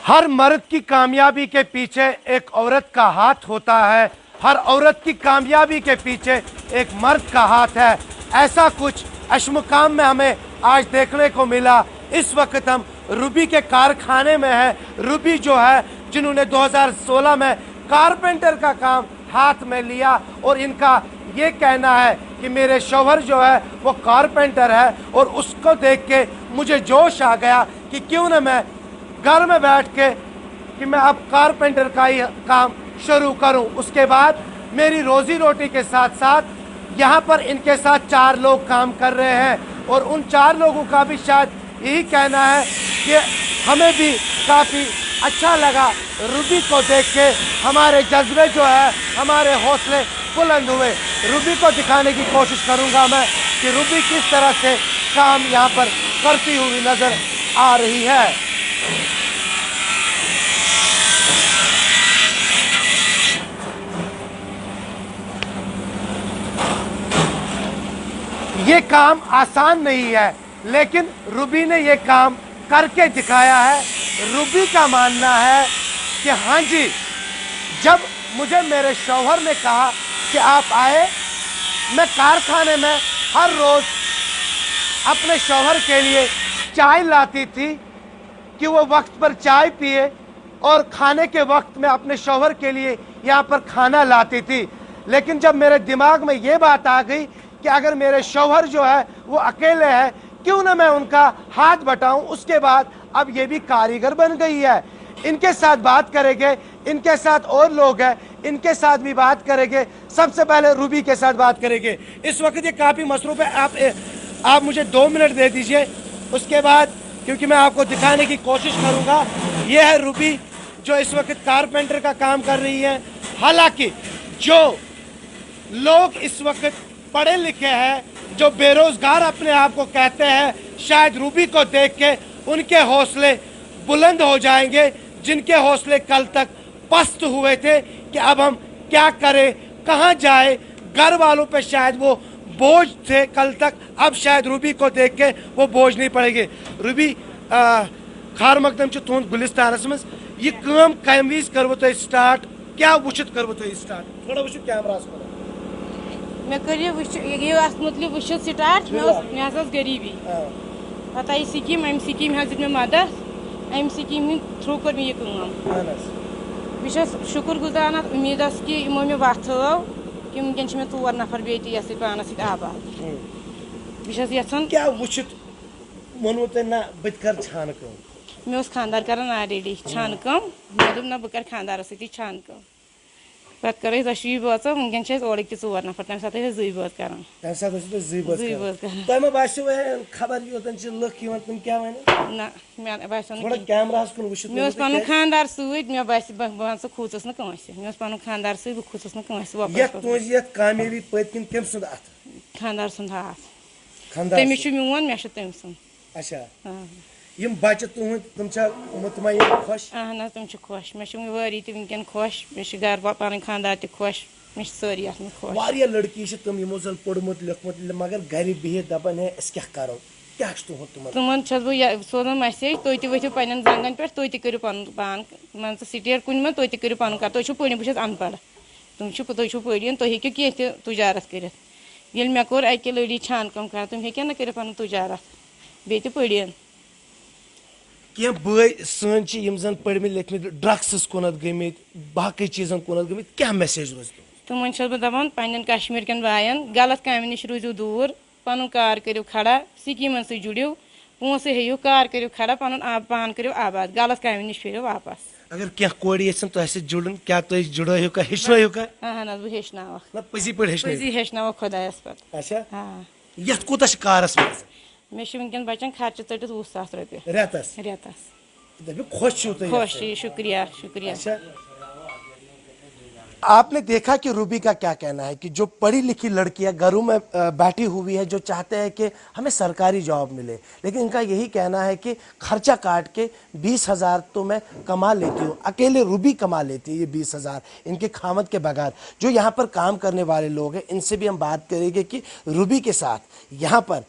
हर मर्द की कामयाबी के पीछे एक औरत का हाथ होता है, हर औरत की कामयाबी के पीछे एक मर्द का हाथ है। ऐसा कुछ अशमुकाम में हमें आज देखने को मिला। इस वक्त हम रूबी के कारखाने में हैं। रूबी जो है, जिन्होंने 2016 में कारपेंटर का काम हाथ में लिया, और इनका ये कहना है कि मेरे शौहर जो है वो कारपेंटर है, और उसको देख के मुझे जोश आ गया कि क्यों न मैं घर में बैठ के कि मैं अब कारपेंटर का ही काम शुरू करूं। उसके बाद मेरी रोजी रोटी के साथ साथ यहाँ पर इनके साथ 4 लोग काम कर रहे हैं, और उन 4 लोगों का भी शायद यही कहना है कि हमें भी काफ़ी अच्छा लगा रूबी को देख के। हमारे जज्बे जो है, हमारे हौसले बुलंद हुए। रूबी को दिखाने की कोशिश करूंगा मैं कि रूबी किस तरह से काम यहाँ पर करती हुई नजर आ रही है। ये काम आसान नहीं है, लेकिन रूबी ने ये काम करके दिखाया है। रूबी का मानना है कि हाँ जी, जब मुझे मेरे शौहर ने कहा कि आप आए, मैं कारखाने में हर रोज अपने शौहर के लिए चाय लाती थी कि वो वक्त पर चाय पिए, और खाने के वक्त में अपने शौहर के लिए यहाँ पर खाना लाती थी। लेकिन जब मेरे दिमाग में ये बात आ गई कि अगर मेरे शौहर जो है वो अकेले हैं, क्यों ना मैं उनका हाथ बटाऊं, उसके बाद अब ये भी कारीगर बन गई है। इनके साथ बात करेंगे, इनके साथ और लोग हैं, इनके साथ भी बात करेंगे। सबसे पहले रूबी के साथ बात करेंगे। इस वक्त ये काफ़ी मसरूफ है, आप मुझे 2 मिनट दे दीजिए, उसके बाद क्योंकि मैं आपको दिखाने की कोशिश करूँगा। ये है रूबी जो इस वक्त कारपेंटर का काम कर रही है। हालांकि जो लोग इस वक्त पढ़े लिखे हैं, जो बेरोजगार अपने आप को कहते हैं, शायद रूबी को देख के उनके हौसले बुलंद हो जाएंगे, जिनके हौसले कल तक पस्त हुए थे कि अब हम क्या करें, कहाँ जाए। घर वालों पे शायद वो बोझ थे कल तक, अब शायद रूबी को देख के वो बोझ नहीं पड़ेंगे। रूबी, खार मकदम तुंद गुलिस्तानस मज ये काम कम विज करवो तुम स्टार्ट, क्या वुचित करवो तुम स्टार्ट? थोड़ा वुचित कैमरास में मैं कर मतलब वुचित स्टार्ट। मे गरीबी पता आई स्कीम, अम स्कीम दित मे मदद, अम स्कीम थ्रू कर मे बस शुक्र गुजार अत उम्मीदस कि यमो मे वत थव कि वनकन मे 4 नफर बेटी ये पानस आबाद। बस यहां क्या वुचित वोनू तुम ना बत कर छान कम? मे खानदार कर ऑलरेडी छान कम, मे दोप ना बह कर खानदार सी छान कम। पे कर 10 बच, वनकन और 4 नफर, तम सात 2 बच कर तमें बासो खबर योतन लुक तुम क्या वन ना मे बास कैमरास कुन वुचित मे पन खानदार सत मे बास बह खोचस ना कंस, मे पन खानदार सत बह खोचस ना कंस तुज कामयाबी पत्किन कम सुंद अत खानदार सुंद हाथ तमिस मोन मे तम सुंद। अच्छा, यम बच्चे तुहद तुम मुतमईन खुश? अहन तुम खुश, मे वारी त वनकन खुश, मे घर पन खानदार त खुश, मे सारी अत में खुश। वारिया लड़की तम यमो जन पोड़मुत लिखमुत मगर घर बिहित दपान है अस क्या करो, क्या तुहद तुमन बह सोजान मैसेज, तुम वथिव पन्न जंगन पे, तुम तू पन पान मान स्टेट कुन में, तुम तू पन कर, तुम पढ़, बस अनपढ़, तुम पढ़न, तुम हेकु कह तुजारत कर। ये मे कोर अके लड़ी छान कम कर, तुम हेक्या ना कर पन तुजारत बे पढ़न। क्या बई सन जन पढ़मित लिखमित ड्रग्स कुन गमित, बाकी चीजन कुन गमित, क्या मैसेज रोज तुमन बह दपान पन्न कश्मीर कन बायन गलत काम नश रूजू दूर, पन कार करो खड़ा, स्कीमन सत जुड़ो, पोसे हेयु, कार करो खड़ा, पन पान करो आबाद, गलत काम नश फिर वापस। अगर क्या कोड़ यन जुड़न, क्या तुम जुड़ो का हेचनो का? अहन बह हेचन पजी पे हेचन खुदायस पे। अच्छा, हाँ ये कूत कारस मज मे वनकन बचान खर्च ट 20,000 रुपये रेतस खुश खुश। शुक्रिया शुक्रिया। अच्छा, आपने देखा कि रूबी का क्या कहना है कि जो पढ़ी लिखी लड़कियां घरों में बैठी हुई है, जो चाहते हैं कि हमें सरकारी जॉब मिले, लेकिन इनका यही कहना है कि खर्चा काट के 20,000 तो मैं कमा लेती हूँ, अकेले रूबी कमा लेती है ये 20,000 इनके खामद के बगैर। जो यहाँ पर काम करने वाले लोग हैं, इनसे भी हम बात करेंगे कि रूबी के साथ यहाँ पर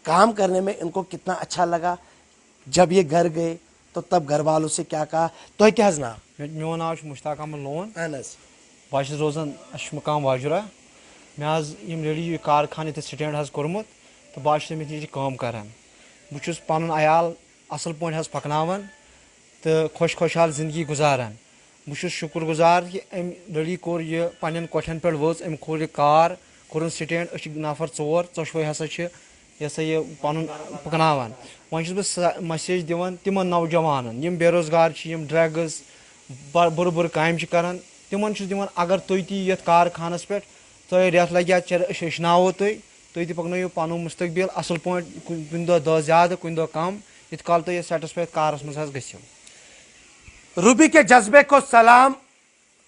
काम करने में इनको कितना अच्छा लगा। जब ये घर गए तो तब घर वालों से क्या कहा तो क्या नाम میون ناو چھُ مشتاق احمد لون अनस بہٕ حظ چھُس روزان اَسہِ چھُ مقام واجورہ مےٚ حظ یِم ریڈی یہِ کارخان ییٚتہِ سٹینٛڈ حظ کوٚرمُت تہٕ بہٕ حظ چھُس تٔمِس نِش کٲم کران بہٕ چھُس پنُن عیال اَصٕل پٲٹھۍ حظ پکناوان تہٕ خۄش خۄشحال زندگی گُزاران بہٕ چھُس شُکر گُزار کہِ أمۍ لڑی کوٚر یہِ پننٮ۪ن کۄٹھٮ۪ن پٮ۪ٹھ ؤژھ أمۍ کھوٗل یہِ کار کوٚرُن سٹینٛڈ أسۍ چھِ نفر 4 ژۄشوَے ہسا چھِ یہِ ہسا یہِ پنُن پکناوان وۄنۍ چھُس بہٕ مسیج دِوان تِمن نوجوانن یِم بے روزگار چھِ یِم ڈرگٕز بُرٕ بُرٕ کامہِ چھِ کران تِمن چھُس دِوان اگر تُہۍ تہِ یِیِو یتھ کارخانس پٮ۪ٹھ تۄہہِ رٮ۪تھ لگہِ یا أسۍ ہیٚچھناوو تُہۍ تُہۍ تہِ پکنٲیِو پنُن مستقبل اصل پٲٹھۍ کُنہِ دۄہ زیادٕ کُنہِ دۄہ کم یِتھ کال تُہۍ یتھ سیٹسفائی کارس منٛز حظ گٔژھِو रूबी के जज्बे को सलाम।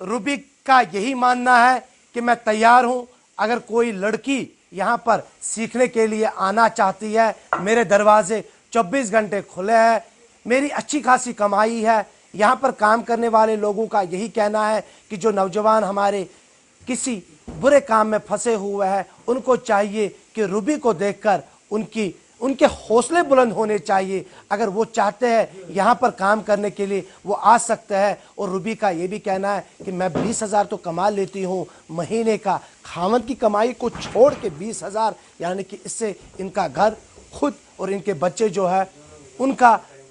रूबी का यही मानना है कि मैं तैयार हूं, अगर कोई लड़की यहाँ पर सीखने के लिए आना चाहती है मेरे दरवाजे 24 घंटे खुले हैं। मेरी अच्छी खासी कमाई है। यहाँ पर काम करने वाले लोगों का यही कहना है कि जो नौजवान हमारे किसी बुरे काम में फंसे हुए हैं उनको चाहिए कि रूबी को देखकर उनके हौसले बुलंद होने चाहिए। अगर वो चाहते हैं यहाँ पर काम करने के लिए वो आ सकते हैं। और रूबी का ये भी कहना है कि मैं 20,000 तो कमा लेती हूँ महीने का, खामन की कमाई को छोड़ के 20,000, यानी कि इससे इनका घर खुद और इनके बच्चे जो है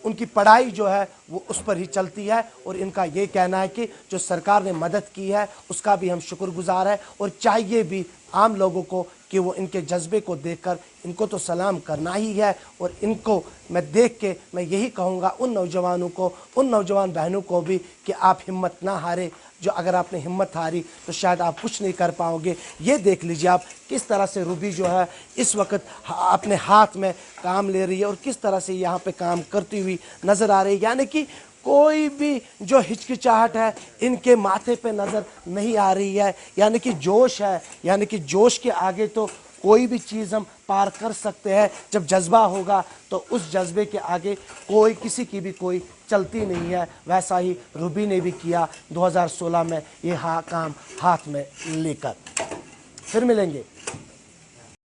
उनकी पढ़ाई जो है वो उस पर ही चलती है। और इनका ये कहना है कि जो सरकार ने मदद की है उसका भी हम शुक्रगुजार हैं और चाहिए भी आम लोगों को कि वो इनके जज्बे को देखकर इनको तो सलाम करना ही है। और इनको मैं देख के मैं यही कहूँगा उन नौजवानों को, उन नौजवान बहनों को भी कि आप हिम्मत ना हारे। जो अगर आपने हिम्मत हारी तो शायद आप कुछ नहीं कर पाओगे। ये देख लीजिए आप किस तरह से रूबी जो है इस वक्त अपने हाथ में काम ले रही है और किस तरह से यहाँ पे काम करती हुई नज़र आ रही है। यानी कि कोई भी जो हिचकिचाहट है इनके माथे पे नज़र नहीं आ रही है। यानी कि जोश है, यानी कि जोश के आगे तो कोई भी चीज़ हम पार कर सकते हैं। जब जज्बा होगा तो उस जज्बे के आगे कोई किसी की भी कोई चलती नहीं है। वैसा ही रूबी ने भी किया 2016 में ये काम हाथ में लेकर। फिर मिलेंगे।